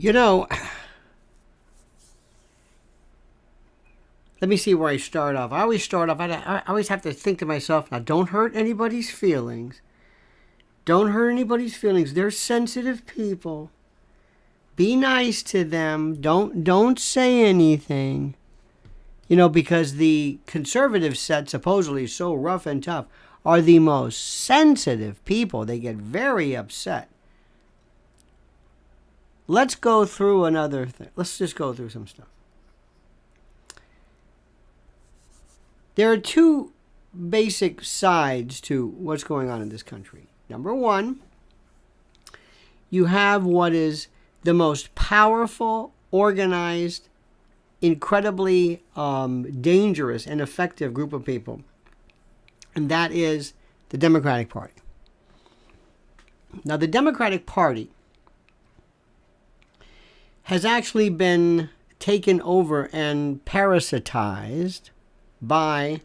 You know, let me see where I start off. I always have to think to myself, now don't hurt anybody's feelings. Don't hurt anybody's feelings. They're sensitive people. Be nice to them. Don't say anything. You know, because the conservative set, supposedly so rough and tough, are the most sensitive people. They get very upset. Let's go through another thing. Let's just go through some stuff. There are two basic sides to what's going on in this country. Number one, you have what is the most powerful, organized, incredibly dangerous and effective group of people, and that is the Democratic Party. Now, the Democratic Party has actually been taken over and parasitized by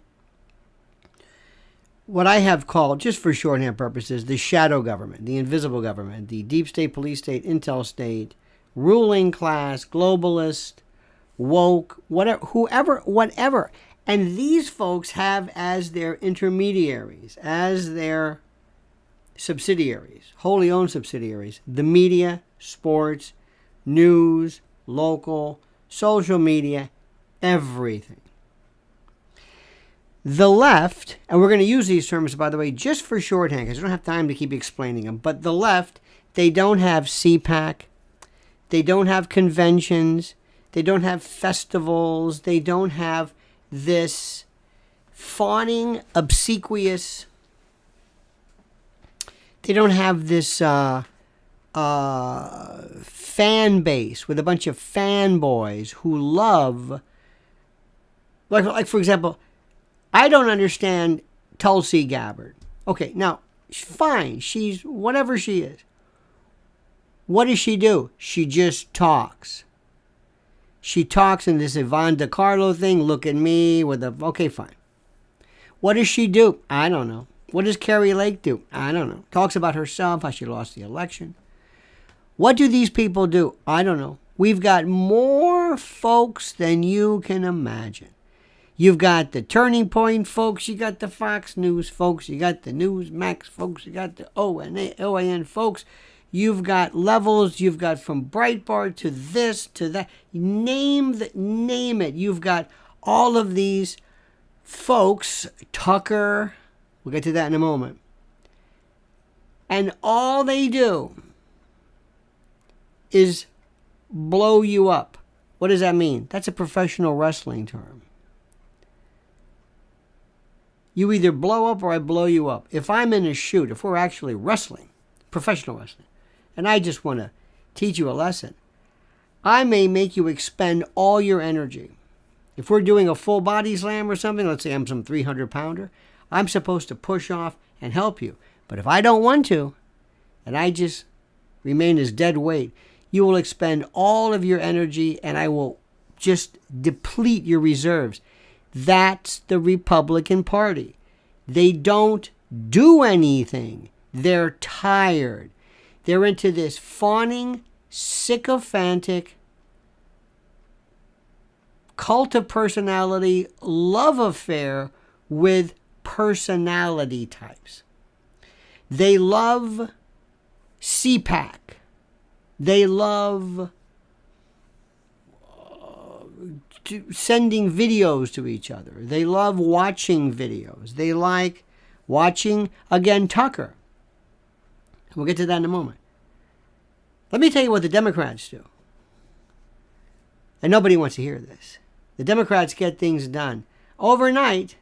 what I have called, just for shorthand purposes, the shadow government, the invisible government, the deep state, police state, intel state, ruling class, globalist, woke, whatever. And these folks have as their intermediaries, as their subsidiaries, wholly owned subsidiaries, the media, sports, news, local, social media, everything. The left, and we're going to use these terms, by the way, just for shorthand, because I don't have time to keep explaining them, but the left, they don't have CPAC, they don't have conventions, they don't have festivals, they don't have this fawning, obsequious, they don't have this fan base with a bunch of fanboys who love, like for example, I don't understand Tulsi Gabbard. Okay, now, fine, she's whatever she is. What does she do? She just talks. She talks in this Yvonne DiCarlo thing, look at me, okay, fine. What does she do? I don't know. What does Carrie Lake do? I don't know. Talks about herself, how she lost the election. What do these people do? I don't know. We've got more folks than you can imagine. You've got the Turning Point folks, you got the Fox News folks, you got the Newsmax folks, you got the OAN folks, you've got levels, you've got from Breitbart to this to that, name it. You've got all of these folks, Tucker, we'll get to that in a moment, and all they do is blow you up. What does that mean? That's a professional wrestling term. You either blow up or I blow you up. If I'm in a shoot, if we're actually wrestling, professional wrestling, and I just want to teach you a lesson, I may make you expend all your energy. If we're doing a full body slam or something, let's say I'm some 300-pounder, I'm supposed to push off and help you. But if I don't want to, and I just remain as dead weight, you will expend all of your energy and I will just deplete your reserves. That's the Republican Party. They don't do anything. They're tired. They're into this fawning, sycophantic, cult of personality, love affair with personality types. They love CPAC. They love sending videos to each other. They love watching videos. They like watching, again, Tucker. We'll get to that in a moment. Let me tell you what the Democrats do. And nobody wants to hear this. The Democrats get things done. Overnight,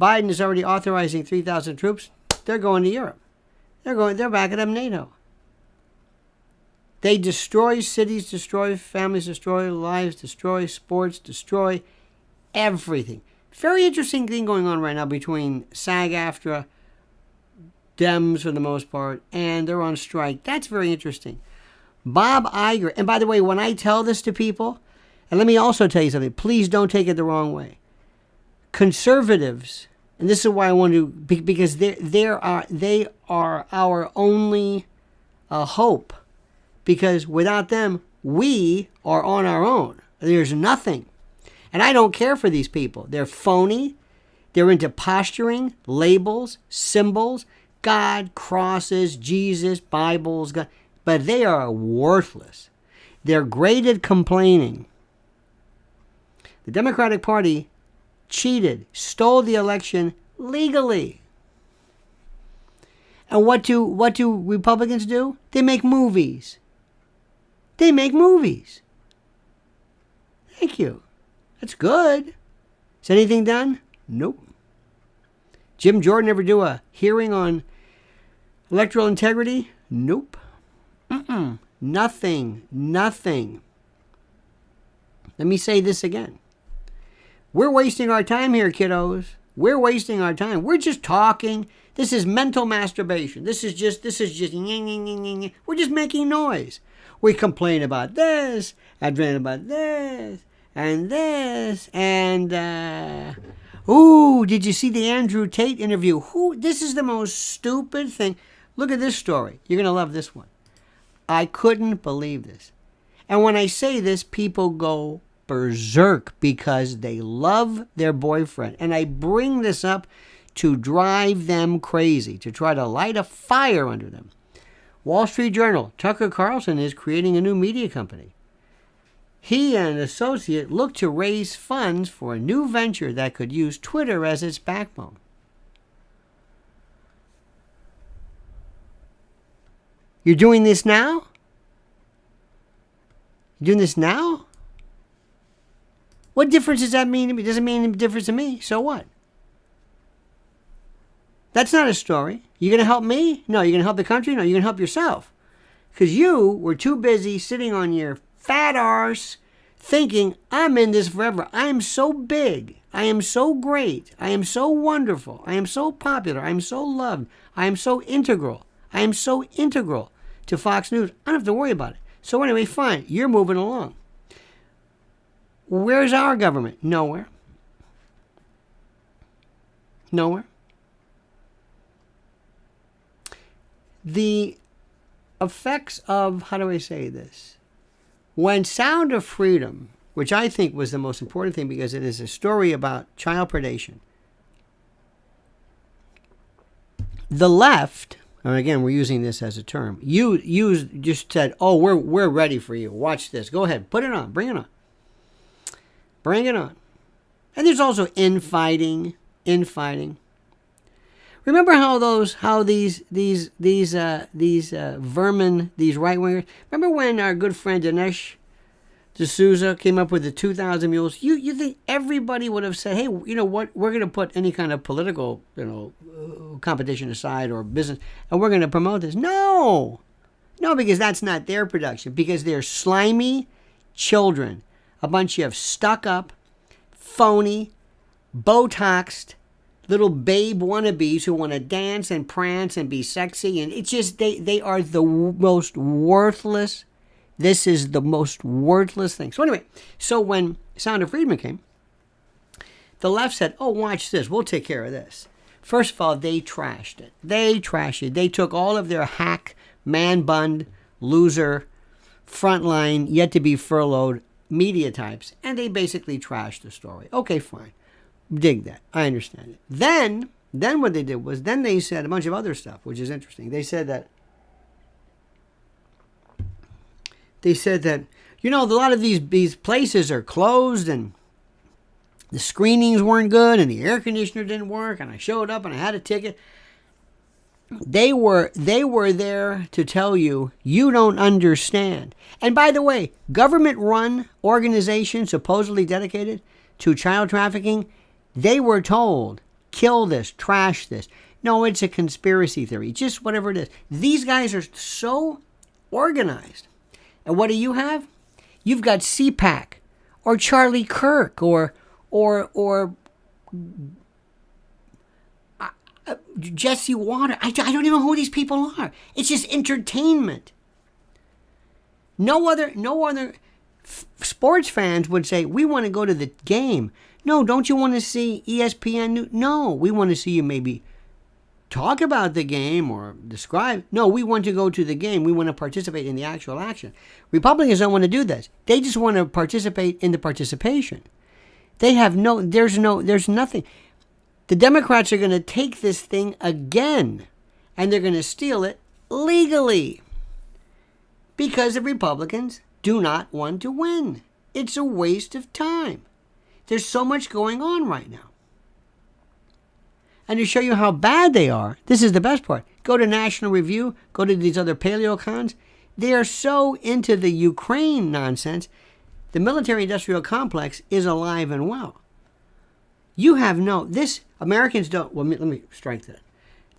Biden is already authorizing 3,000 troops. They're going to Europe. They're backing up NATO. They destroy cities, destroy families, destroy lives, destroy sports, destroy everything. Very interesting thing going on right now between SAG-AFTRA, Dems for the most part, and they're on strike. That's very interesting. Bob Iger, and by the way, when I tell this to people, and let me also tell you something, please don't take it the wrong way. Conservatives, and this is why I want to, because they are our only hope. Because without them, we are on our own. There's nothing. And I don't care for these people. They're phony. They're into posturing, labels, symbols, God, crosses, Jesus, Bibles, God. But they are worthless. They're great at complaining. The Democratic Party cheated, stole the election legally. And what do Republicans do? They make movies. They make movies. Thank you. That's good. Is anything done? Nope. Jim Jordan ever do a hearing on electoral integrity? Nope. Nothing. Let me say this again. We're wasting our time here, kiddos. We're wasting our time. We're just talking. This is mental masturbation. This is just we're just making noise. We complain about this, and about this, and this, and did you see the Andrew Tate interview? This is the most stupid thing. Look at this story. You're going to love this one. I couldn't believe this. And when I say this, people go berserk because they love their boyfriend. And I bring this up to drive them crazy, to try to light a fire under them. Wall Street Journal, Tucker Carlson is creating a new media company. He and an associate look to raise funds for a new venture that could use Twitter as its backbone. You're doing this now? You're doing this now? What difference does that mean to me? It doesn't mean any difference to me. So what? That's not a story. You're going to help me? No. You're going to help the country? No. You're going to help yourself. Because you were too busy sitting on your fat arse thinking, I'm in this forever. I am so big. I am so great. I am so wonderful. I am so popular. I am so loved. I am so integral. I am so integral to Fox News. I don't have to worry about it. So anyway, fine. You're moving along. Where's our government? Nowhere. Nowhere. The effects of, how do I say this? When Sound of Freedom, which I think was the most important thing because it is a story about child predation, the left, and again, we're using this as a term, you just said, oh, we're ready for you. Watch this. Go ahead. Put it on. Bring it on. Bring it on. And there's also infighting. Remember how these vermin, these right wingers. Remember when our good friend Dinesh D'Souza came up with the 2,000 mules? You think everybody would have said, hey, you know what? We're going to put any kind of political, competition aside or business, and we're going to promote this. No, because that's not their production. Because they're slimy children, a bunch of stuck-up, phony, Botoxed little babe wannabes who want to dance and prance and be sexy. And it's just, they are the most worthless. This is the most worthless thing. So anyway, so when Sound of Freedom came, the left said, oh, watch this. We'll take care of this. First of all, they trashed it. They took all of their hack, man-bun, loser, frontline, yet to be furloughed media types, and they basically trashed the story. Okay, fine. Dig that. I understand it. Then what they did was, then they said a bunch of other stuff, which is interesting. They said that, a lot of these places are closed and the screenings weren't good and the air conditioner didn't work and I showed up and I had a ticket. They were there to tell you, you don't understand. And by the way, government-run organizations supposedly dedicated to child trafficking, they were told, kill this, trash this. No, it's a conspiracy theory, just whatever it is. These guys are so organized. And what do you have? You've got CPAC or Charlie Kirk or Jesse Water. I don't even know who these people are. It's just entertainment. No other sports fans would say, we want to go to the game. No, don't you want to see ESPN News? No, we want to see you maybe talk about the game or describe. No, we want to go to the game. We want to participate in the actual action. Republicans don't want to do this. They just want to participate in the participation. They have there's nothing. The Democrats are going to take this thing again, and they're going to steal it legally because the Republicans do not want to win. It's a waste of time. There's so much going on right now. And to show you how bad they are, this is the best part. Go to National Review, go to these other paleocons. They are so into the Ukraine nonsense. The military-industrial complex is alive and well. You have Americans don't, well, let me strike that.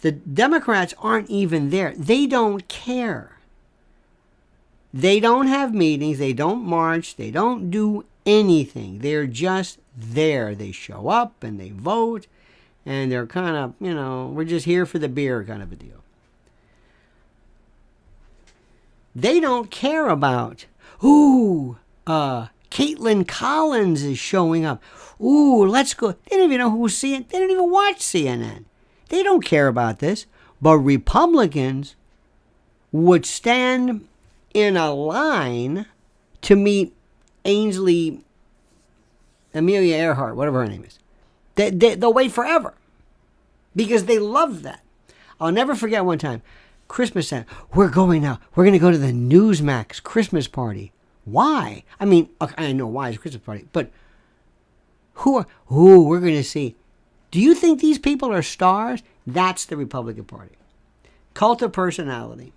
The Democrats aren't even there. They don't care. They don't have meetings. They don't march. They don't do anything. They're just there. They show up and they vote. And they're kind of, we're just here for the beer kind of a deal. They don't care about, Caitlin Collins is showing up. Let's go. They don't even know who's CNN. They don't even watch CNN. They don't care about this. But Republicans would stand in a line to meet Amelia Earhart, whatever her name is. They'll wait forever because they love that. I'll never forget one time, Christmas time. We're going now. We're going to go to the Newsmax Christmas party. Why? I mean, I know why it's a Christmas party, but we're going to see. Do you think these people are stars? That's the Republican Party. Cult of personality.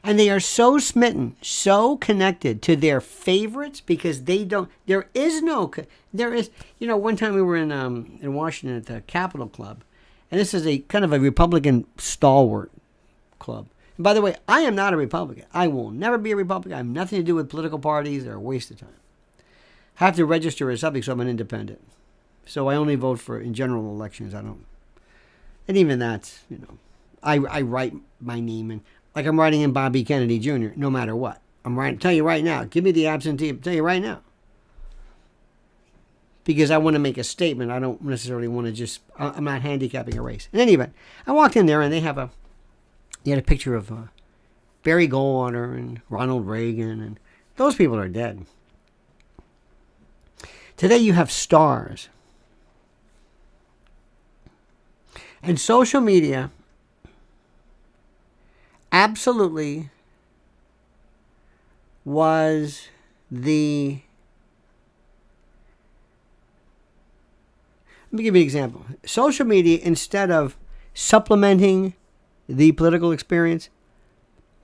And they are so smitten, so connected to their favorites because one time we were in Washington at the Capitol Club, and this is a kind of a Republican stalwart club. And by the way, I am not a Republican. I will never be a Republican. I have nothing to do with political parties. They're a waste of time. I have to register as something, so I'm an independent. So I only vote in general elections. I don't, and even that's, I write my name in. Like I'm writing in Bobby Kennedy Jr., no matter what. Tell you right now. Give me the absentee. Tell you right now. Because I want to make a statement. I don't necessarily want to I'm not handicapping a race. In any event, I walked in there and they had a picture of Barry Goldwater and Ronald Reagan. And those people are dead. Today you have stars. And social media absolutely was let me give you an example. Social media, instead of supplementing the political experience,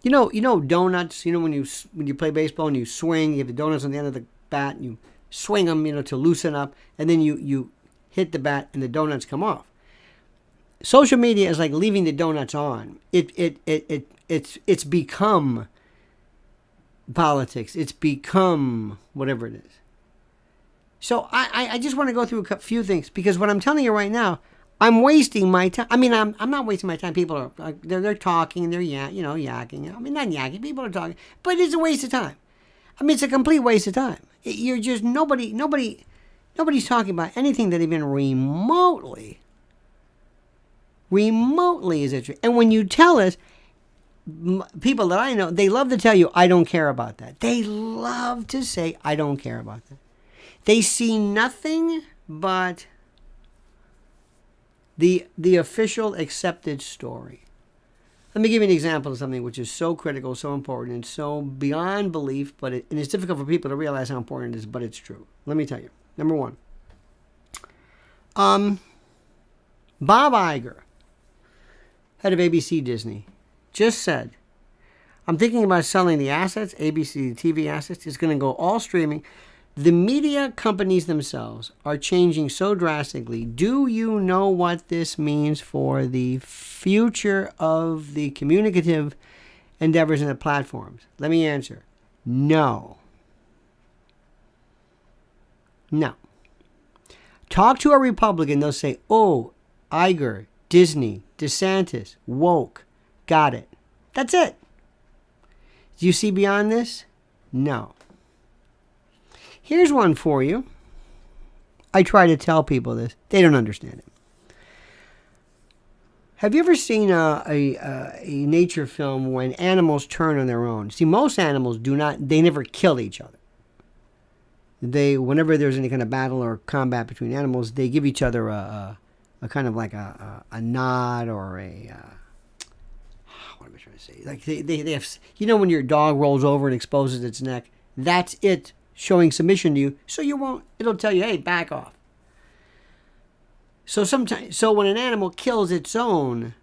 donuts, when you play baseball and you swing, you have the donuts on the end of the bat and you swing them, to loosen up, and then you hit the bat and the donuts come off. Social media is like leaving the donuts on. It's become politics. It's become whatever it is. So I just want to go through a few things because what I'm telling you right now, I'm wasting my time. I mean, I'm not wasting my time. People are they're talking, they're yakking. I mean, not yakking. People are talking, but it's a waste of time. I mean, it's a complete waste of time. You're just nobody's talking about anything that even remotely is interesting. And when you tell us, people that I know, they love to tell you, I don't care about that. They love to say, I don't care about that. They see nothing but the official accepted story. Let me give you an example of something which is so critical, so important, and so beyond belief, and it's difficult for people to realize how important it is, but it's true. Let me tell you. Number one. Bob Iger, head of ABC Disney, just said, I'm thinking about selling the assets, ABC TV assets. It's going to go all streaming. The media companies themselves are changing so drastically. Do you know what this means for the future of the communicative endeavors and the platforms? Let me answer. No. No. Talk to a Republican, they'll say, Iger, Disney, DeSantis, woke, got it. That's it. Do you see beyond this? No. Here's one for you. I try to tell people this. They don't understand it. Have you ever seen a nature film when animals turn on their own? See, most animals do not, they never kill each other. Whenever there's any kind of battle or combat between animals, they give each other a kind of like a nod or what am I trying to say? Like they have, when your dog rolls over and exposes its neck, that's it showing submission to you. So it'll tell you, hey, back off. So when an animal kills its own,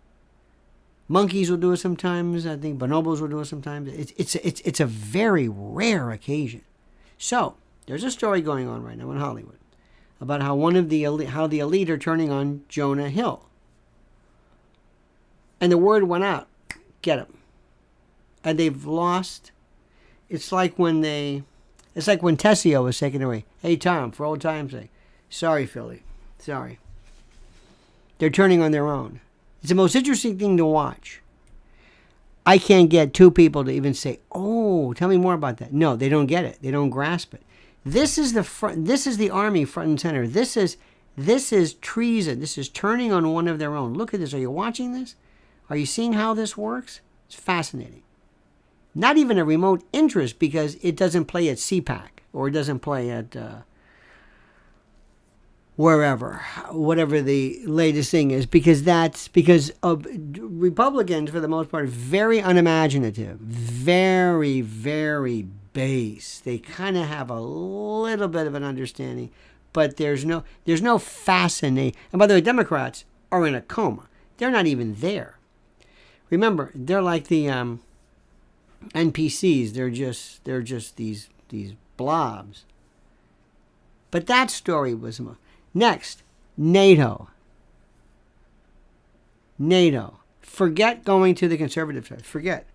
monkeys will do it sometimes. I think bonobos will do it sometimes. It's a very rare occasion. So there's a story going on right now in Hollywood about how the elite are turning on Jonah Hill, and the word went out, get him, and they've lost. It's like when Tessio was taken away. Hey Tom, for old time's sake, sorry Philly, sorry. They're turning on their own. It's the most interesting thing to watch. I can't get two people to even say, "Oh, tell me more about that." No, they don't get it. They don't grasp it. This is the army front and center. This is treason. This is turning on one of their own. Look at this. Are you watching this? Are you seeing how this works? It's fascinating. Not even a remote interest, because it doesn't play at CPAC or it doesn't play at whatever the latest thing is, because Republicans, for the most part, are very unimaginative, very, very base. They kind of have a little bit of an understanding, but there's no fascination. And by the way, Democrats are in a coma. They're not even there. Remember, they're like the NPCs. They're just these blobs. But that story was next. NATO. Forget going to the conservative side. Forget.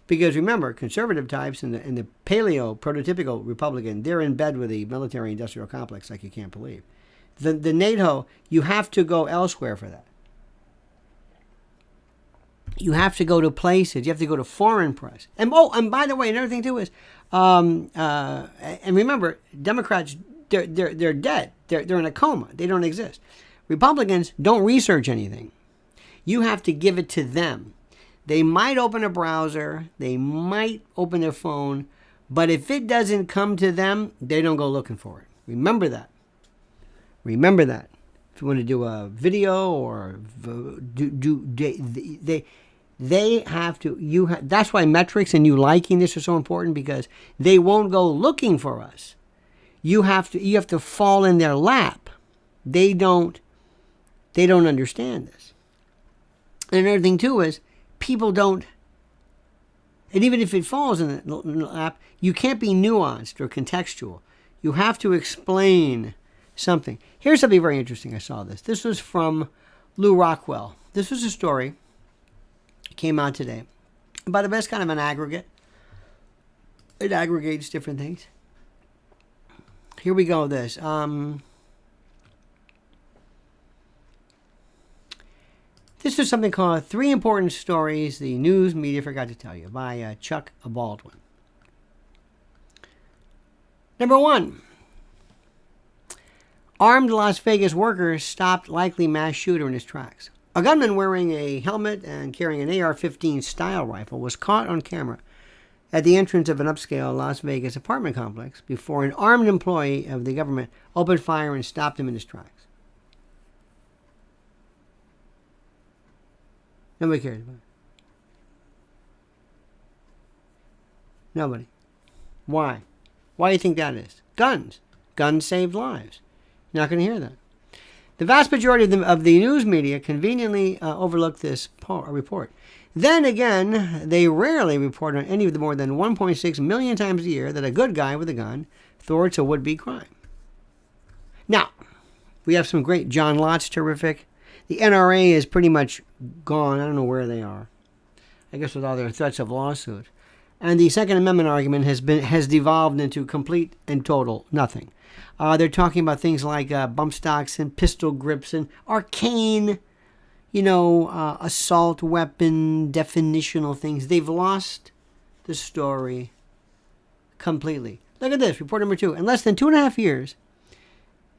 Because remember, conservative types and the paleo prototypical Republican, they're in bed with the military-industrial complex like you can't believe. The NATO, you have to go elsewhere for that. You have to go to places. You have to go to foreign press. And by the way, another thing too is, and remember, Democrats, they're dead. They're in a coma. They don't exist. Republicans don't research anything. You have to give it to them. They might open a browser. They might open their phone. But if it doesn't come to them, they don't go looking for it. Remember that. If you want to do a video or they have to. That's why metrics and you liking this are so important, because they won't go looking for us. You have to fall in their lap. They don't understand this. And another thing too is, people don't, and even if it falls in the lap, you can't be nuanced or contextual. You have to explain something. Here's something very interesting. I saw this. This was from Lou Rockwell. This was a story. It came out today. But it's kind of an aggregate. It aggregates different things. Here we go. This. This is something called 3 Important Stories the News Media Forgot to Tell You by Chuck Baldwin. Number 1. Armed Las Vegas workers stopped likely mass shooter in his tracks. A gunman wearing a helmet and carrying an AR-15 style rifle was caught on camera at the entrance of an upscale Las Vegas apartment complex before an armed employee of the government opened fire and stopped him in his tracks. Nobody cares about it. Nobody. Why? Why do you think that is? Guns. Guns saved lives. You're not going to hear that. The vast majority of the news media conveniently overlook this report. Then again, they rarely report on any of the more than 1.6 million times a year that a good guy with a gun thwarts a would-be crime. Now, we have some great. John Lott's terrific. The NRA is pretty much gone. I don't know where they are. I guess with all their threats of lawsuit. And the Second Amendment argument has devolved into complete and total nothing. They're talking about things like bump stocks and pistol grips and arcane, assault weapon definitional things. They've lost the story completely. Look at this, report number 2. In less than 2.5 years,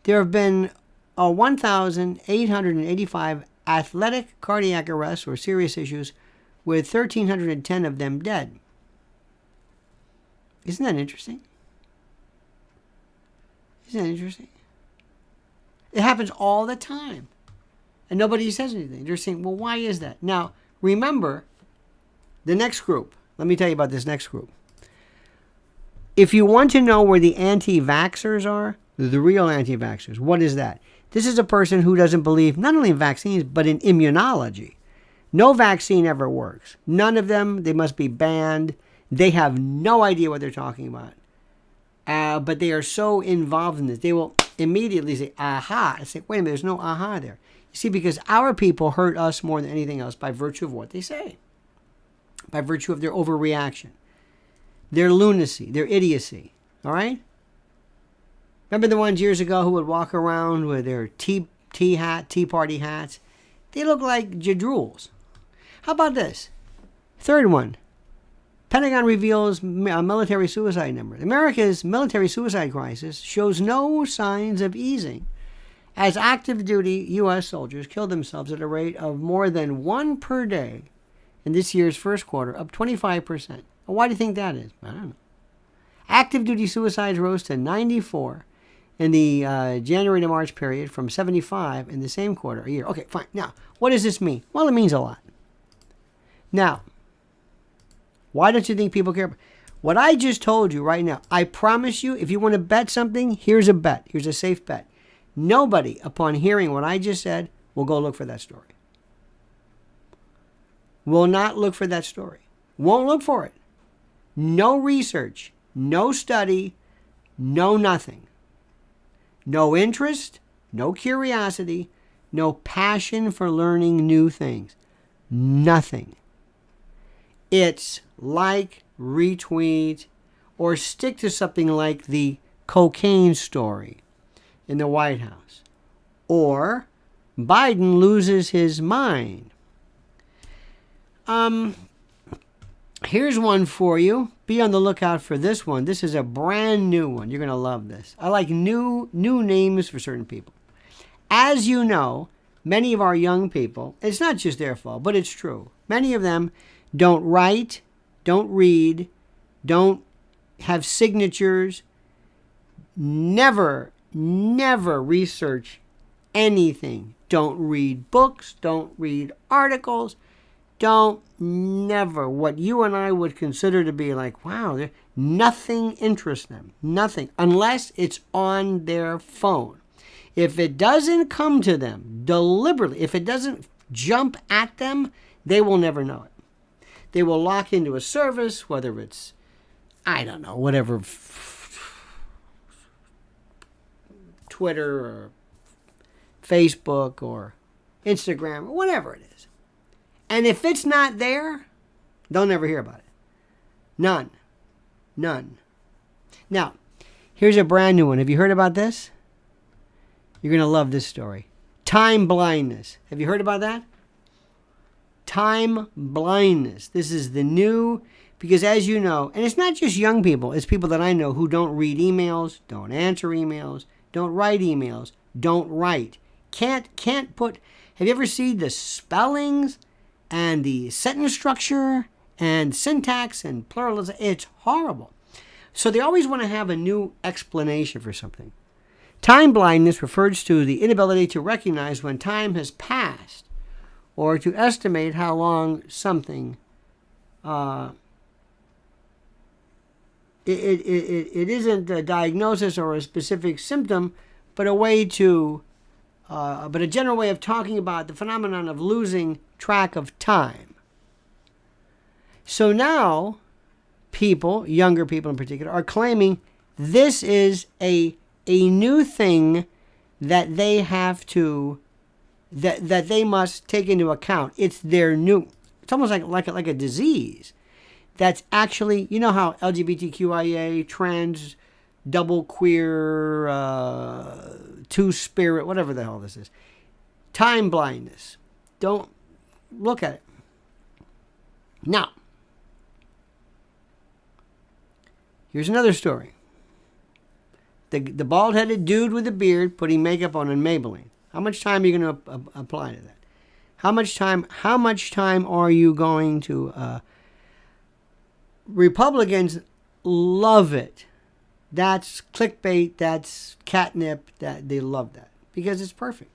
there have been 1,885 athletic cardiac arrests or serious issues, with 1,310 of them dead. Isn't that interesting? Isn't that interesting? It happens all the time. And nobody says anything. They're saying, well, why is that? Now, remember, the next group. Let me tell you about this next group. If you want to know where the anti-vaxxers are, the real anti-vaxxers, what is that? This is a person who doesn't believe not only in vaccines, but in immunology. No vaccine ever works. None of them. They must be banned. They have no idea what they're talking about. But they are so involved in this. They will immediately say, aha. I say, wait a minute, there's no aha there. You see, because our people hurt us more than anything else by virtue of what they say. By virtue of their overreaction. Their lunacy, their idiocy. All right? Remember the ones years ago who would walk around with their tea party hats? They look like jadrules. How about this? Third one. Pentagon reveals military suicide number. America's military suicide crisis shows no signs of easing, as active duty U.S. soldiers kill themselves at a rate of more than one per day in this year's first quarter, up 25%. Well, why do you think that is? I don't know. Active duty suicides rose to 94 in the January to March period from 75 in the same quarter a year. Okay, fine. Now, what does this mean? Well, it means a lot. Now, why don't you think people care? What I just told you right now, I promise you, if you want to bet something, here's a bet. Here's a safe bet. Nobody, upon hearing what I just said, will go look for that story. Will not look for that story. Won't look for it. No research, no study, no nothing. No interest, no curiosity, no passion for learning new things. Nothing. It's like, retweet, or stick to something like the cocaine story in the White House. Or Biden loses his mind. Here's one for you. Be on the lookout for this one. This is a brand new one. You're going to love this. I like new names for certain people. As you know, many of our young people, it's not just their fault, but it's true. Many of them don't write, don't read, don't have signatures, never research anything. Don't read books, don't read articles, never what you and I would consider to be like, wow, nothing interests them. Nothing. Unless it's on their phone. If it doesn't come to them deliberately, if it doesn't jump at them, they will never know it. They will lock into a service, whether it's, I don't know, whatever, Twitter or Facebook or Instagram or whatever it is. And if it's not there, they'll never hear about it. None. Now, here's a brand new one. Have you heard about this? You're going to love this story. Time blindness. Have you heard about that? Time blindness. This is the new, because as you know, and it's not just young people, it's people that I know who don't read emails, don't answer emails, don't write emails, don't write. Can't put, have you ever seen the spellings and the sentence structure and syntax and pluralism? It's horrible. So they always want to have a new explanation for something. Time blindness refers to the inability to recognize when time has passed or to estimate how long something it isn't a diagnosis or a specific symptom, but a general way of talking about the phenomenon of losing track of time. So now, people, younger people in particular, are claiming this is a new thing that they have to, that they must take into account. It's their new, it's almost like a disease that's actually, you know how LGBTQIA, trans, double queer, two-spirit, whatever the hell this is. Time blindness. Don't look at it. Now, here's another story. The bald-headed dude with the beard putting makeup on and Maybelline. How much time are you going to apply to that? How much time are you going to... Republicans love it. That's clickbait. That's catnip. That they love that because it's perfect.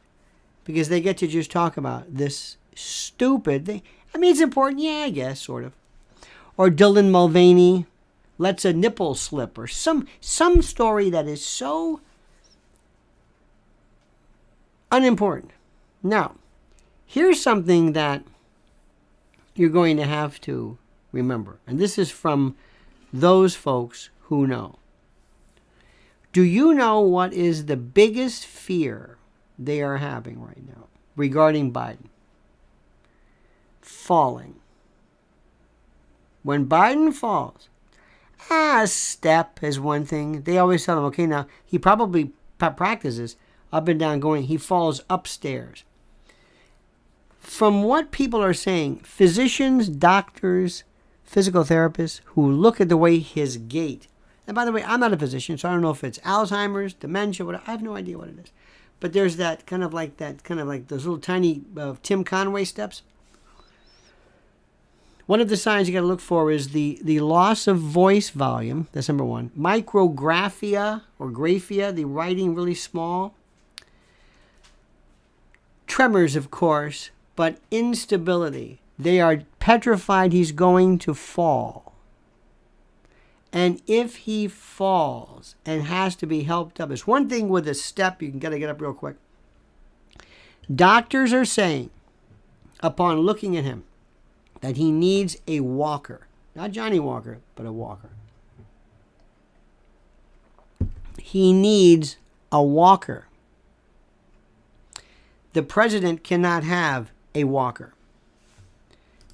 Because they get to just talk about this stupid thing. I mean, it's important. Yeah, I guess, sort of. Or Dylan Mulvaney lets a nipple slip, or some story that is so unimportant. Now, here's something that you're going to have to remember. And this is from those folks who know. Do you know what is the biggest fear they are having right now regarding Biden? Falling. When Biden falls, a step is one thing. They always tell him, okay, now he probably practices up and down going, he falls upstairs. From what people are saying, physicians, doctors, physical therapists who look at the way his gait, and by the way, I'm not a physician, so I don't know if it's Alzheimer's, dementia, whatever. I have no idea what it is. But there's that kind of like those little tiny Tim Conway steps. One of the signs you got to look for is the loss of voice volume. That's number one. Micrographia or graphia, the writing really small. Tremors, of course, but instability. They are petrified he's going to fall. And if he falls and has to be helped up, it's one thing with a step, you can gotta get up real quick. Doctors are saying, upon looking at him, that he needs a walker. Not Johnny Walker, but a walker. He needs a walker. The president cannot have a walker.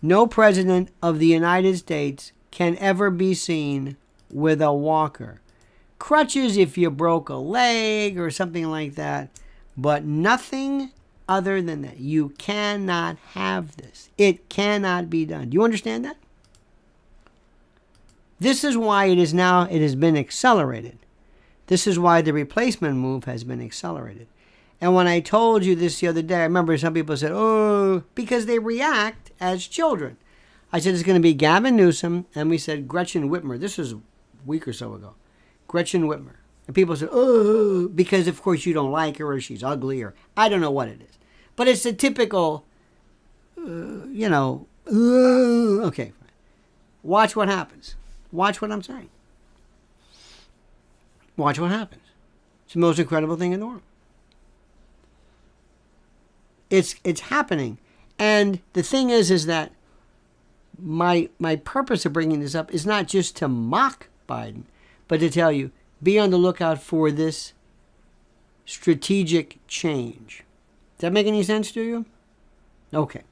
No president of the United States can ever be seen with a walker. Crutches if you broke a leg or something like that, but nothing other than that. You cannot have this. It cannot be done. Do you understand that? This is why it has been accelerated. This is why the replacement move has been accelerated. And when I told you this the other day, I remember some people said, oh, because they react as children. I said, it's going to be Gavin Newsom, and we said Gretchen Whitmer. This was a week or so ago. Gretchen Whitmer. And people said, oh, because of course you don't like her, or she's ugly, or I don't know what it is. But it's a typical, okay. Watch what happens. Watch what I'm saying. Watch what happens. It's the most incredible thing in the world. It's happening. And the thing is that my purpose of bringing this up is not just to mock Biden, but to tell you, be on the lookout for this strategic change. Does that make any sense to you? Okay.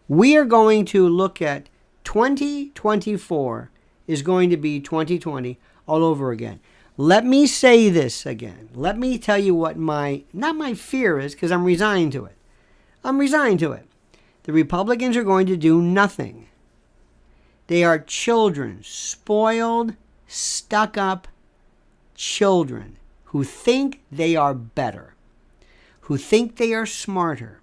We are going to look at 2024 is going to be 2020 all over again. Let me say this again. Let me tell you what not my fear is, because I'm resigned to it. I'm resigned to it. The Republicans are going to do nothing. They are children, spoiled, stuck-up children who think they are better, who think they are smarter,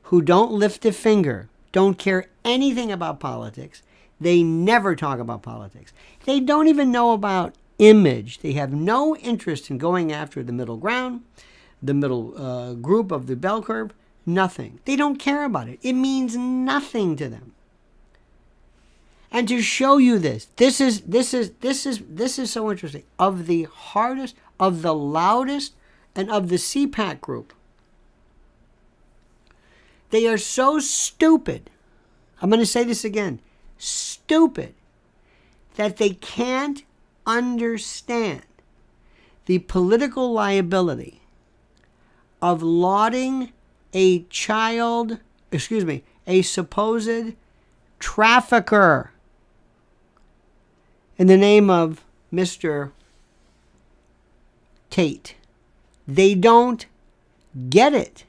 who don't lift a finger, don't care anything about politics. They never talk about politics. They don't even know about image. They have no interest in going after the middle ground, the middle group of the bell curve. Nothing. They don't care about it. It means nothing to them. And to show you this is so interesting. Of the hardest, of the loudest, and of the CPAC group, they are so stupid. I'm going to say this again. Stupid that they can't understand the political liability of lauding a supposed trafficker in the name of Mr. Tate. They don't get it.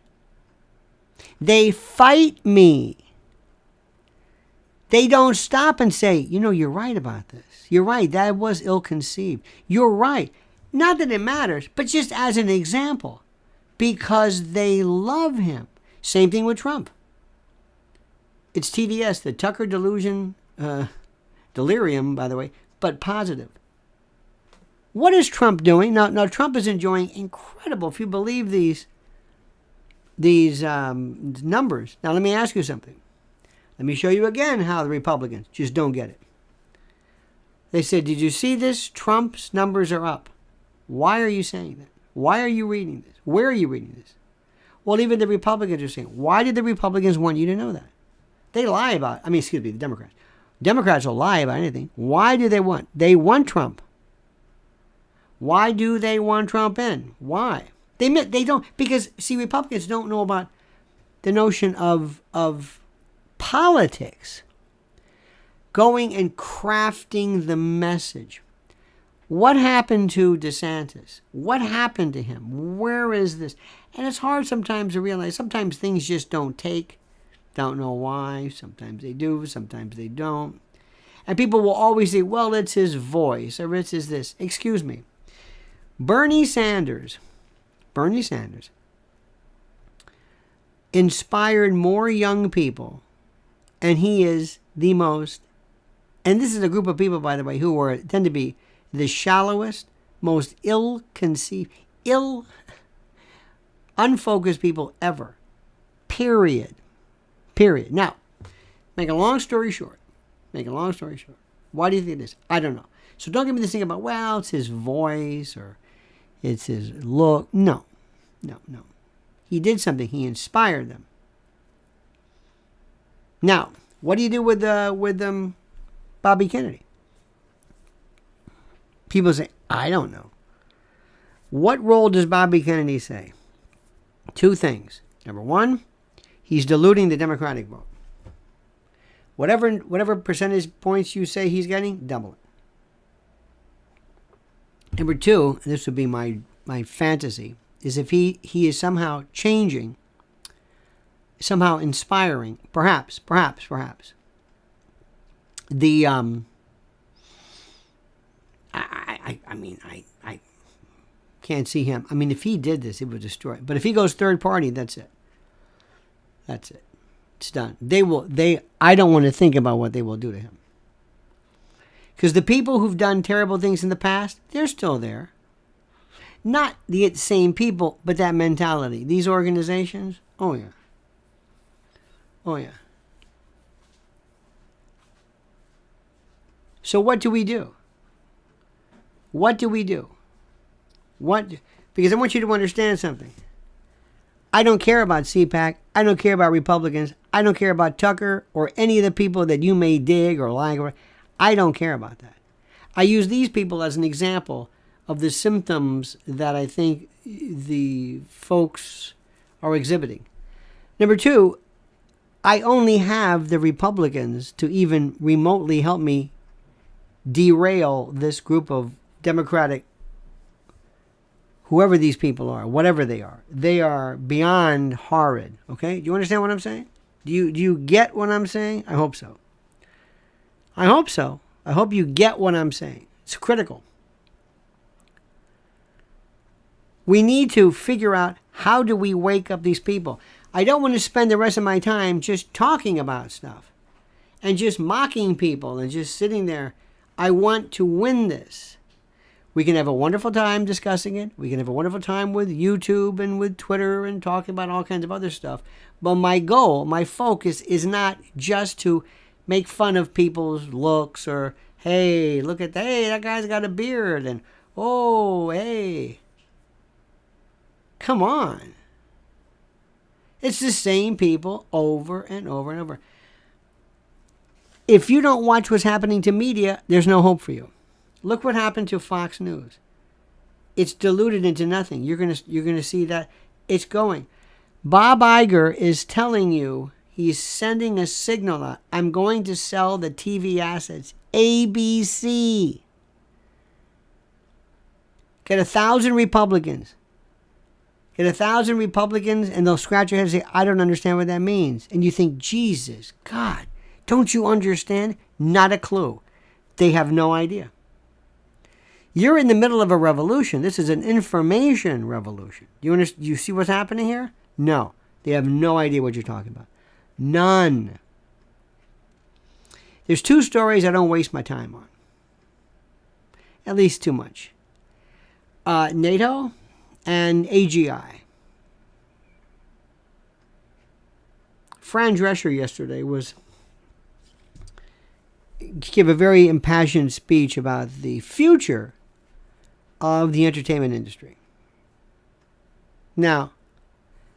They fight me. They don't stop and say, you're right about this. You're right. That was ill-conceived. You're right. Not that it matters, but just as an example. because they love him. Same thing with Trump. It's TDS, the Tucker delusion, delirium, by the way, but positive. What is Trump doing? Now Trump is enjoying incredible, if you believe these numbers. Now, let me ask you something. Let me show you again how the Republicans just don't get it. They said, did you see this? Trump's numbers are up. Why are you saying that? Why are you reading this? Where are you reading this? Well, even the Republicans are saying, why did the Republicans want you to know that? They lie about, the Democrats. Democrats will lie about anything. Why do they want? They want Trump. Why do they want Trump in? Why? They don't, because, see, Republicans don't know about the notion of politics. Going and crafting the message. What happened to DeSantis? What happened to him? Where is this? And it's hard sometimes to realize. Sometimes things just don't take. Don't know why. Sometimes they do. Sometimes they don't. And people will always say, well, it's his voice or it's his this. Excuse me. Bernie Sanders inspired more young people, and he is the most, and this is a group of people, by the way, who tend to be the shallowest, most ill-conceived, unfocused people ever. Period. Now, make a long story short. Why do you think this? I don't know. So don't give me this thing about, well, it's his voice or it's his look. No. He did something. He inspired them. Now, what do you do with Bobby Kennedy? People say, I don't know. What role does Bobby Kennedy say? Two things. Number one, he's diluting the Democratic vote. Whatever percentage points you say he's getting, double it. Number two, and this would be my fantasy, is if he is somehow changing, somehow inspiring, perhaps, the, I can't see him. If he did this, it would destroy it. But if he goes third party, that's it. It's done. I don't want to think about what they will do to him. Because the people who've done terrible things in the past, they're still there. Not the same people, but that mentality. These organizations, oh yeah. So what do we do? Because I want you to understand something. I don't care about CPAC. I don't care about Republicans. I don't care about Tucker or any of the people that you may dig or like. I don't care about that. I use these people as an example of the symptoms that I think the folks are exhibiting. Number two, I only have the Republicans to even remotely help me derail this group of Democratic, whoever these people are, whatever they are. They are beyond horrid. Okay? Do you understand what I'm saying? Do you get what I'm saying? I hope so. I hope you get what I'm saying. It's critical. We need to figure out, how do we wake up these people? I don't want to spend the rest of my time just talking about stuff and just mocking people and just sitting there. I want to win this. We can have a wonderful time discussing it. We can have a wonderful time with YouTube and with Twitter and talking about all kinds of other stuff. But my goal, my focus is not just to make fun of people's looks or, hey, look at that. Hey, that guy's got a beard. And, oh, hey. Come on. It's the same people over and over and over. If you don't watch what's happening to media, there's no hope for you. Look what happened to Fox News. It's diluted into nothing. You're gonna see that it's going. Bob Iger is telling you, he's sending a signal out. I'm going to sell the TV assets. ABC. Get 1,000 Republicans. Get 1,000 Republicans and they'll scratch your head and say, I don't understand what that means. And you think, Jesus, God, don't you understand? Not a clue. They have no idea. You're in the middle of a revolution. This is an information revolution. Do you see what's happening here? No. They have no idea what you're talking about. None. There's two stories I don't waste my time on. At least too much. NATO and AGI. Fran Drescher yesterday gave a very impassioned speech about the future of the entertainment industry. Now,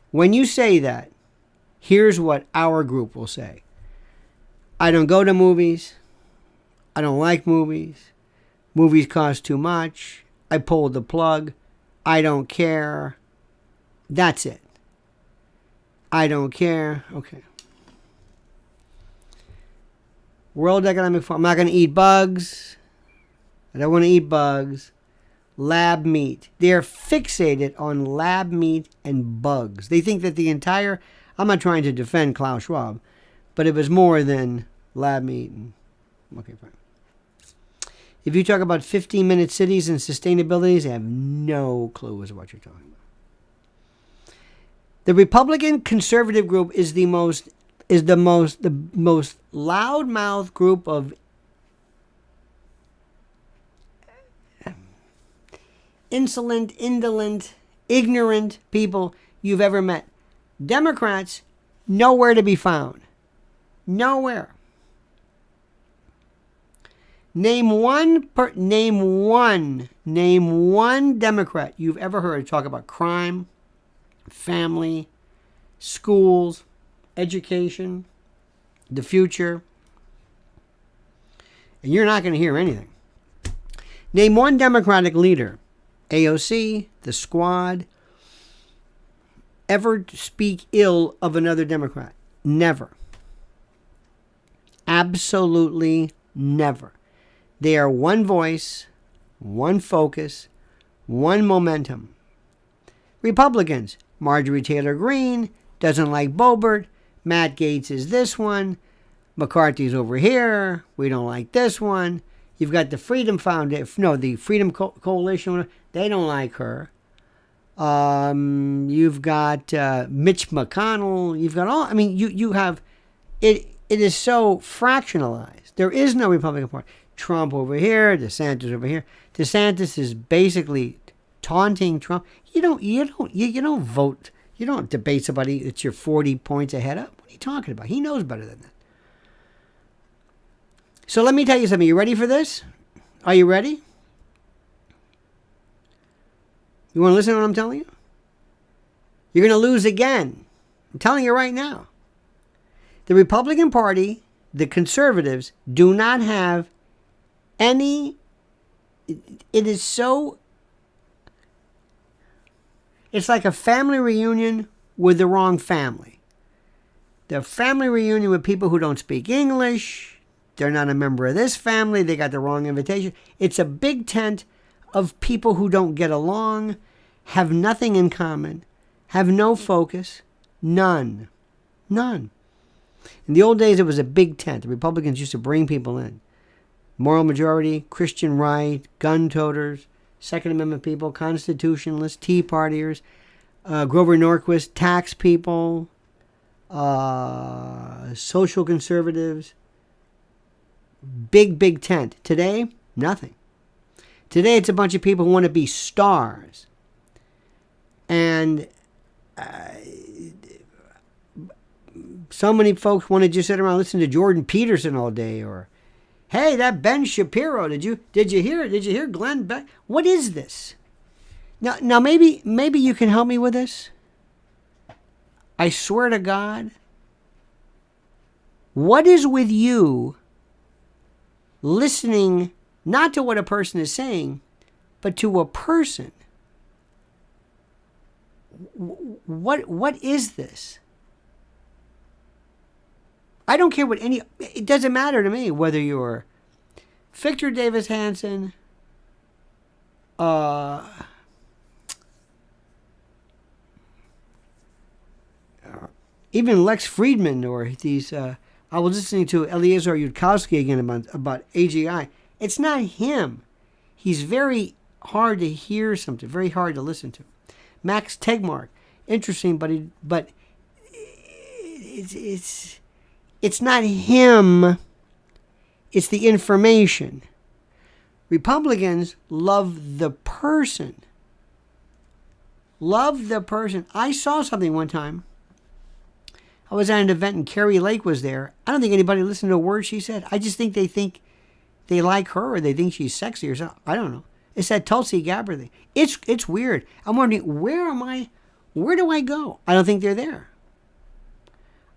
when you say that, here's what our group will say. I don't go to movies. I don't like movies. Movies cost too much. I pulled the plug. I don't care. That's it. I don't care. Okay. World Economic Forum. I'm not going to eat bugs. I don't want to eat bugs. Lab meat. They're fixated on lab meat and bugs. They think that the entire... I'm not trying to defend Klaus Schwab, but it was more than lab meat. Okay, fine. If you talk about 15-minute cities and sustainability, they have no clue as to what you're talking about. The Republican conservative group is the most loudmouth group of insolent, indolent, ignorant people you've ever met. Democrats, nowhere to be found. Nowhere. Name one Democrat you've ever heard talk about crime, family, schools, education, the future. And you're not going to hear anything. Name one Democratic leader, AOC, the Squad, ever speak ill of another Democrat. Never. Absolutely never. They are one voice, one focus, one momentum. Republicans, Marjorie Taylor Greene doesn't like Boebert. Matt Gaetz is this one. McCarthy's over here. We don't like this one. You've got the Freedom Foundation. No, the Freedom Coalition. They don't like her. You've got Mitch McConnell. You've got all. I mean, you have it. It is so fractionalized. There is no Republican Party. Trump over here. DeSantis over here. DeSantis is basically taunting Trump. You don't vote. You don't debate somebody that you're 40 points ahead of. What are you talking about? He knows better than that. So let me tell you something. You ready for this? Are you ready? You want to listen to what I'm telling you? You're going to lose again. I'm telling you right now. The Republican Party, the conservatives, do not have any... It is so... It's like a family reunion with the wrong family. The family reunion with people who don't speak English. They're not a member of this family. They got the wrong invitation. It's a big tent of people who don't get along, have nothing in common, have no focus, none. In the old days, it was a big tent. The Republicans used to bring people in. Moral majority, Christian right, gun toters, Second Amendment people, constitutionalists, Tea Partiers, Grover Norquist, tax people, social conservatives. Big tent. Today, nothing. Today, it's a bunch of people who want to be stars. And so many folks want to just sit around and listen to Jordan Peterson all day, or, hey, that Ben Shapiro, did you hear Glenn Beck? What is this? Now maybe you can help me with this. I swear to God, what is with you listening not to what a person is saying, but to a person? What is this? I don't care it doesn't matter to me whether you're Victor Davis Hanson, even Lex Friedman, or these, I was listening to Eliezer Yudkowsky again about AGI. It's not him. He's very hard to hear something, very hard to listen to. Max Tegmark, interesting, but it's not him. It's the information. Republicans love the person. Love the person. I saw something one time. I was at an event and Carrie Lake was there. I don't think anybody listened to a word she said. I just think they like her or they think she's sexy or something. I don't know. It's that Tulsi Gabbard thing. It's weird. I'm wondering, where do I go? I don't think they're there.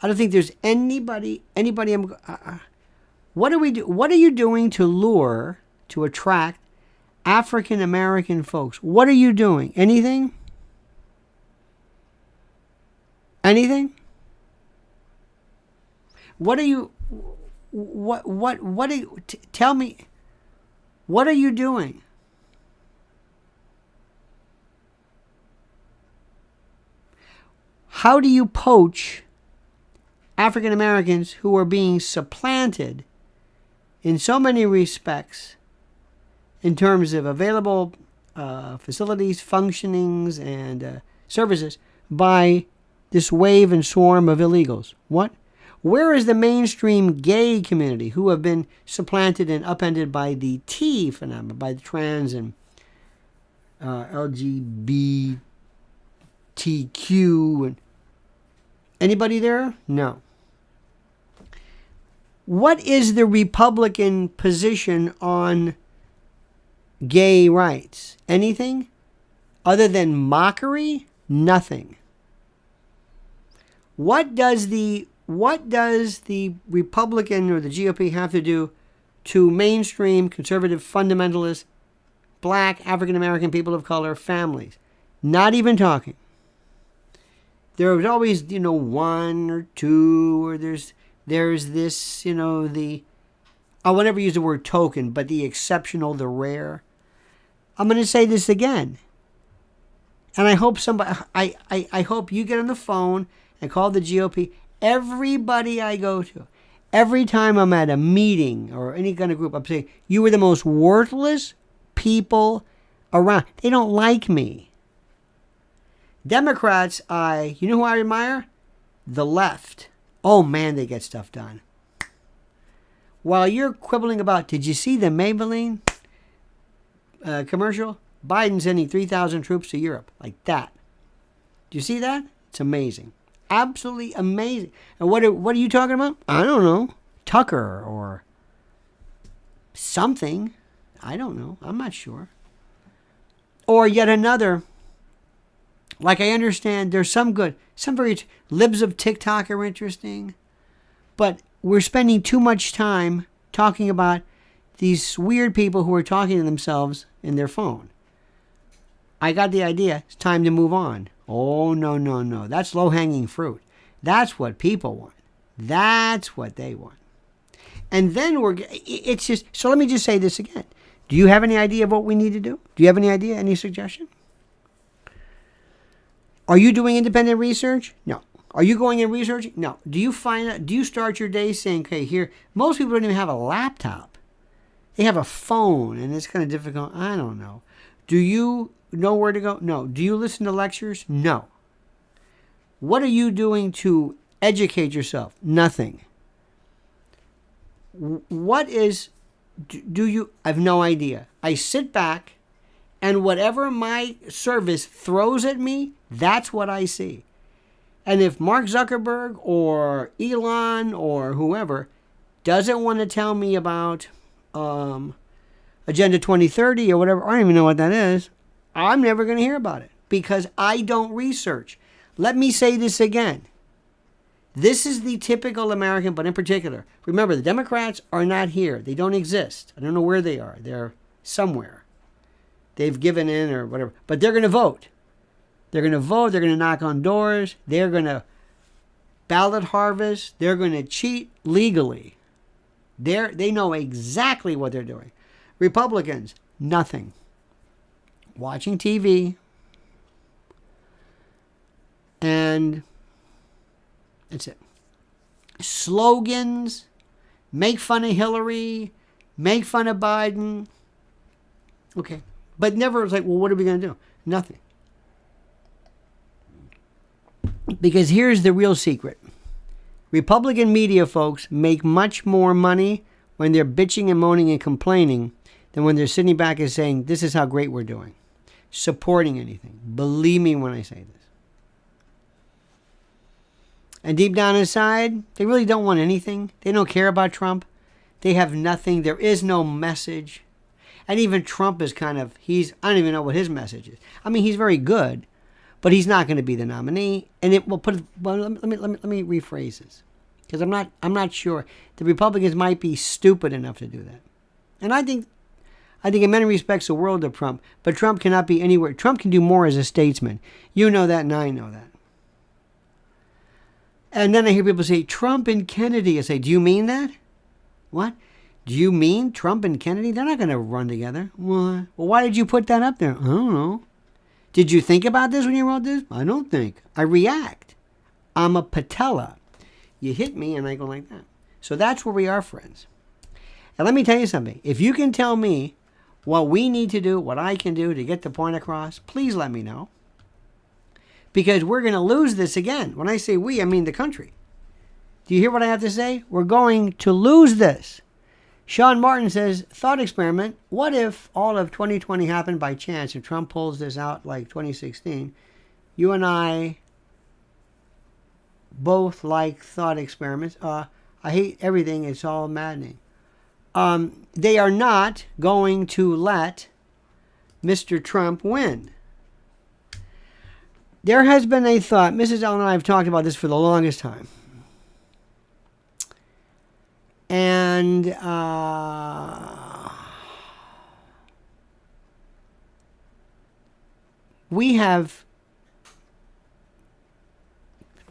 I don't think there's anybody. What are you doing to attract African American folks? What are you doing? Anything? Anything? What are you? What are you? Tell me. What are you doing? How do you poach African Americans who are being supplanted in so many respects in terms of available facilities, functionings, and services by this wave and swarm of illegals? What? Where is the mainstream gay community who have been supplanted and upended by the T phenomenon, by the trans and LGBTQ? And anybody there? No. What is the Republican position on gay rights? Anything? Other than mockery? Nothing. What does the Republican or the GOP have to do to mainstream conservative fundamentalist black African American people of color families? Not even talking. There was always, one or two, or there's this, I will never use the word token, but the exceptional, the rare. I'm going to say this again. And I hope I hope you get on the phone and call the GOP. Everybody I go to, every time I'm at a meeting or any kind of group, I'm saying, you are the most worthless people around. They don't like me. Democrats, you know who I admire? The left. Oh man, they get stuff done. While you're quibbling about, did you see the Maybelline commercial? Biden sending 3,000 troops to Europe. Like that. Do you see that? It's amazing. Absolutely amazing. And what are you talking about? I don't know. Tucker or something. I don't know. I'm not sure. Or yet another. Like I understand there's some very libs of TikTok are interesting. But we're spending too much time talking about these weird people who are talking to themselves in their phone. I got the idea. It's time to move on. Oh, no. That's low-hanging fruit. That's what people want. That's what they want. And then it's just, so let me just say this again. Do you have any idea of what we need to do? Do you have any idea, any suggestion? Are you doing independent research? No. Are you going and researching? No. Do you start your day saying, okay, here, most people don't even have a laptop. They have a phone, and it's kind of difficult. I don't know. Do you know where to go? No. Do you listen to lectures? No. What are you doing to educate yourself? Nothing. What is, I have no idea. I sit back, and whatever my service throws at me, that's what I see. And if Mark Zuckerberg or Elon or whoever doesn't want to tell me about Agenda 2030 or whatever, I don't even know what that is, I'm never going to hear about it because I don't research. Let me say this again. This is the typical American, but in particular, remember, the Democrats are not here. They don't exist. I don't know where they are. They're somewhere. They've given in or whatever. But they're going to vote. They're going to vote. They're going to knock on doors. They're going to ballot harvest. They're going to cheat legally. They know exactly what they're doing. Republicans, nothing. Watching TV. And that's it. Slogans. Make fun of Hillary. Make fun of Biden. Okay. But never was like, well, what are we going to do? Nothing. Because here's the real secret. Republican media folks make much more money when they're bitching and moaning and complaining than when they're sitting back and saying, this is how great we're doing. Supporting anything. Believe me when I say this. And deep down inside, they really don't want anything. They don't care about Trump. They have nothing. There is no message. And even Trump is kind of, I don't even know what his message is. I mean, he's very good, but he's not going to be the nominee. And let me rephrase this, because I'm not sure. The Republicans might be stupid enough to do that. And I think in many respects the world of Trump, but Trump cannot be anywhere. Trump can do more as a statesman. You know that, and I know that. And then I hear people say, Trump and Kennedy. I say, do you mean that? What? Do you mean Trump and Kennedy? They're not going to run together. Well, why did you put that up there? I don't know. Did you think about this when you wrote this? I don't think. I react. I'm a patella. You hit me and I go like that. So that's where we are, friends. And let me tell you something. If you can tell me what we need to do, what I can do to get the point across, please let me know. Because we're going to lose this again. When I say we, I mean the country. Do you hear what I have to say? We're going to lose this. Sean Martin says, thought experiment, what if all of 2020 happened by chance? If Trump pulls this out like 2016, you and I both like thought experiments. I hate everything. It's all maddening. They are not going to let Mr. Trump win. There has been a thought. Mrs. Ellen and I have talked about this for the longest time. And we have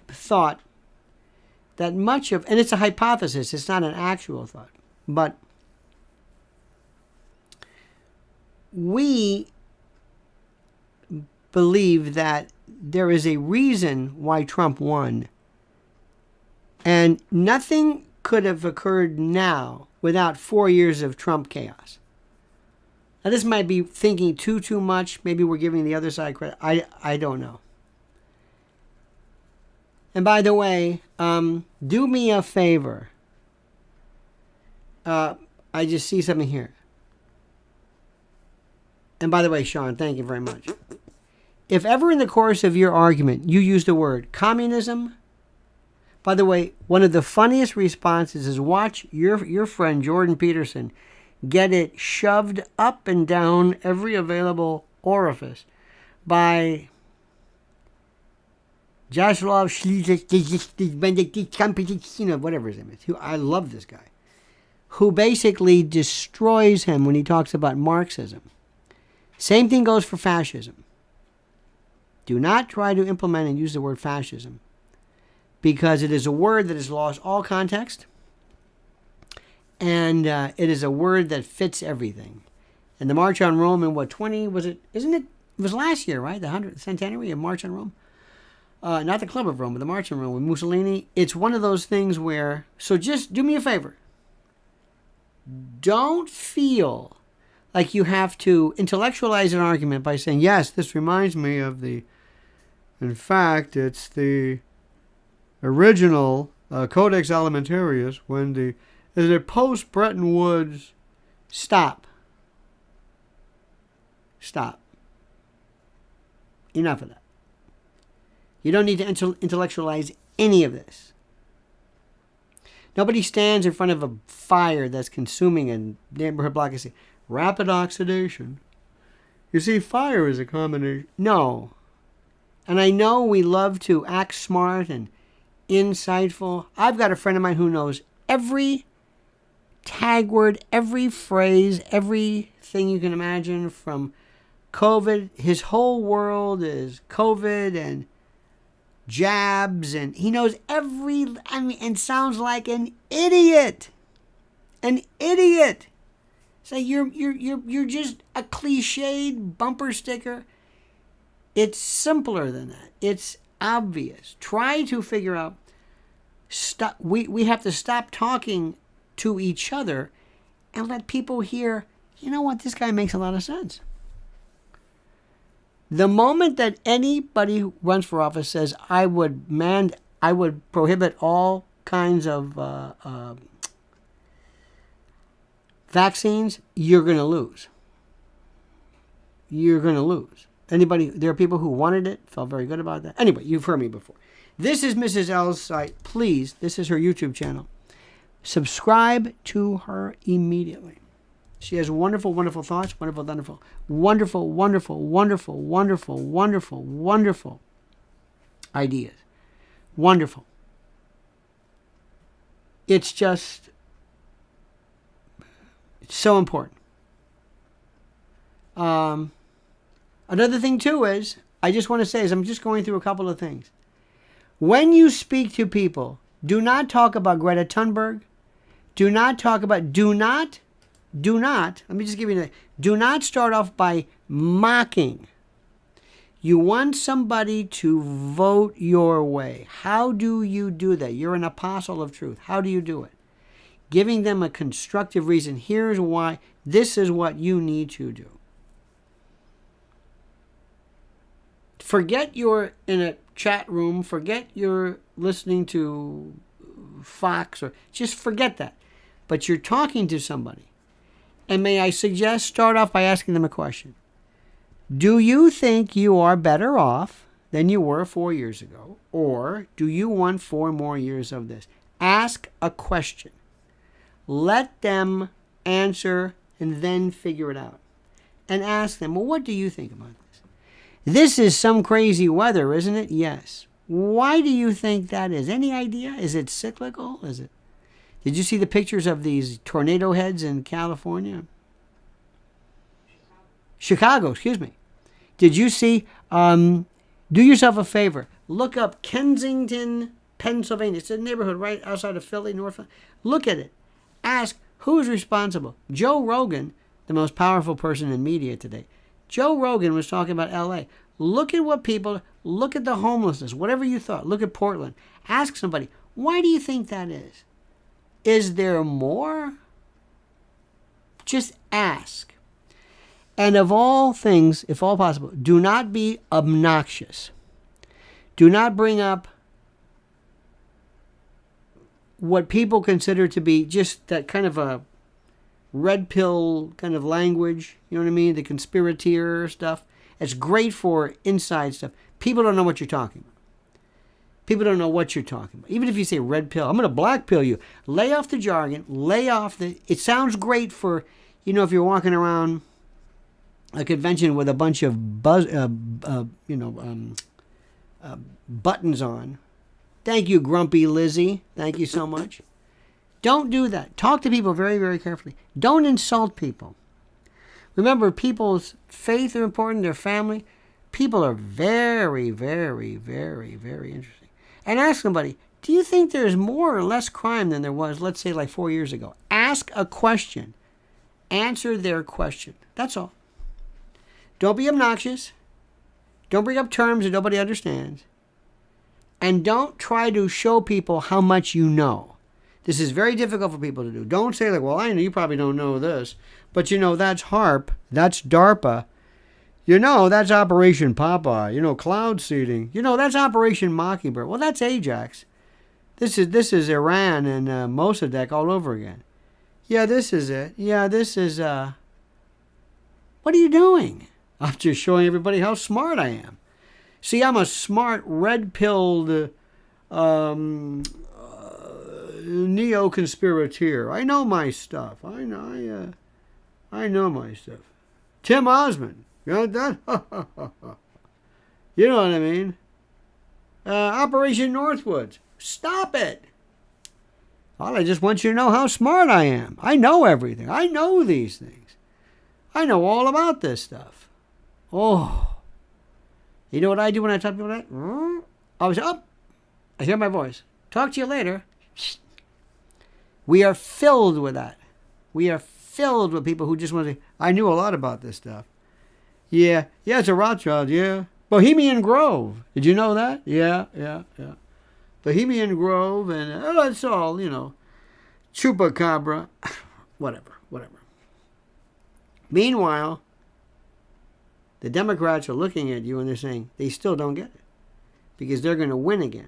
thought that much of, and it's a hypothesis, it's not an actual thought, but we believe that there is a reason why Trump won. And nothing could have occurred now without 4 years of Trump chaos. Now, this might be thinking too much. Maybe we're giving the other side credit. I don't know. And by the way, do me a favor. I just see something here. And by the way, Sean, thank you very much. If ever in the course of your argument you use the word communism, by the way, one of the funniest responses is watch your friend Jordan Peterson get it shoved up and down every available orifice by Jaroslav whatever his name is. I love this guy. Who basically destroys him when he talks about Marxism. Same thing goes for fascism. Do not try to implement and use the word fascism, because it is a word that has lost all context, and it is a word that fits everything. And the March on Rome in what, 20, was it, isn't it? It was last year, right? The 100th centenary of March on Rome. Not the Club of Rome, but the March on Rome with Mussolini. It's one of those things where, so just do me a favor. Don't feel like you have to intellectualize an argument by saying, yes, this reminds me of the, in fact, it's the original Codex Alimentarius when is it post-Bretton Woods? Stop. Enough of that. You don't need to intellectualize any of this. Nobody stands in front of a fire that's consuming a neighborhood block and say, rapid oxidation. You see, fire is a combination. No. And I know we love to act smart and insightful. I've got a friend of mine who knows every tag word, every phrase, everything you can imagine from COVID. His whole world is COVID and jabs, and he knows and sounds like an idiot. An idiot. So you're just a cliched bumper sticker. It's simpler than that. It's obvious. Try to figure out. We have to stop talking to each other and let people hear you know what, this guy makes a lot of sense. The moment that anybody who runs for office says, I would prohibit all kinds of vaccines, you're going to lose. You're going to lose. There are people who wanted it, felt very good about that. Anyway, you've heard me before. This is Mrs. L's site. Please, this is her YouTube channel. Subscribe to her immediately. She has wonderful, wonderful thoughts, wonderful, wonderful, wonderful, wonderful, wonderful, wonderful, wonderful, wonderful ideas. Wonderful. It's just so important. Another thing, too, is, I just want to say, I'm just going through a couple of things. When you speak to people, do not talk about Greta Thunberg. Do not, let me just give you do not start off by mocking. You want somebody to vote your way. How do you do that? You're an apostle of truth. How do you do it? Giving them a constructive reason. Here's why. This is what you need to do. Forget you're in a chat room. Forget you're listening to Fox, or just forget that. But you're talking to somebody. And may I suggest, start off by asking them a question. Do you think you are better off than you were 4 years ago? Or do you want 4 more years of this? Ask a question. Let them answer and then figure it out. And ask them, well, what do you think about this? This is some crazy weather, isn't it? Yes. Why do you think that is? Any idea? Is it cyclical? Is it? Did you see the pictures of these tornado heads in California? Chicago, excuse me. Did you see? Do yourself a favor. Look up Kensington, Pennsylvania. It's a neighborhood right outside of Philly, North. Look at it. Ask, who's responsible? Joe Rogan, the most powerful person in media today. Joe Rogan was talking about L.A. Look at what people, look at the homelessness, whatever you thought. Look at Portland. Ask somebody, why do you think that is? Is there more? Just ask. And of all things, if all possible, do not be obnoxious. Do not bring up what people consider to be just that kind of a red pill kind of language. You know what I mean? The conspirator stuff. It's great for inside stuff. People don't know what you're talking about. People don't know what you're talking about. Even if you say red pill, I'm going to black pill you. Lay off the jargon. Lay off the... It sounds great for, if you're walking around a convention with a bunch of buttons on. Thank you, Grumpy Lizzie. Thank you so much. Don't do that. Talk to people very, very carefully. Don't insult people. Remember, people's faith are important, their family. People are very, very, very, very interesting. And ask somebody, do you think there's more or less crime than there was, let's say, like 4 years ago? Ask a question. Answer their question. That's all. Don't be obnoxious. Don't bring up terms that nobody understands. And don't try to show people how much you know. This is very difficult for people to do. Don't say, like, well, I know you probably don't know this, but that's HARP, that's DARPA, that's Operation Popeye, cloud seeding, that's Operation Mockingbird. Well, that's Ajax. This is Iran and Mossadegh all over again. Yeah, this is it. Yeah, this is, what are you doing? I'm just showing everybody how smart I am. See, I'm a smart, red-pilled neo-conspirator. I know my stuff. I know my stuff. Tim Osmond. You know that? You know what I mean? Operation Northwoods. Stop it. Well, I just want you to know how smart I am. I know everything. I know these things. I know all about this stuff. Oh. You know what I do when I talk to people like that? I was up. I hear my voice. Talk to you later. We are filled with that. We are filled with people who just want to say, I knew a lot about this stuff. Yeah, it's a Rothschild, yeah. Bohemian Grove. Did you know that? Yeah. Bohemian Grove, and it's all, Chupacabra. Whatever. Meanwhile, the Democrats are looking at you and they're saying they still don't get it because they're going to win again.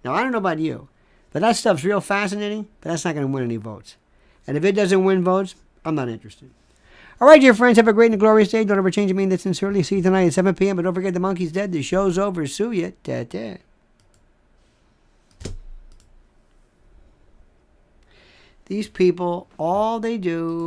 Now, I don't know about you, but that stuff's real fascinating, but that's not going to win any votes. And if it doesn't win votes, I'm not interested. All right, dear friends, have a great and glorious day. Don't ever change. I mean that sincerely. See you tonight at 7 p.m. But don't forget the monkey's dead. The show's over. Sue ya. Ta-ta. These people, all they do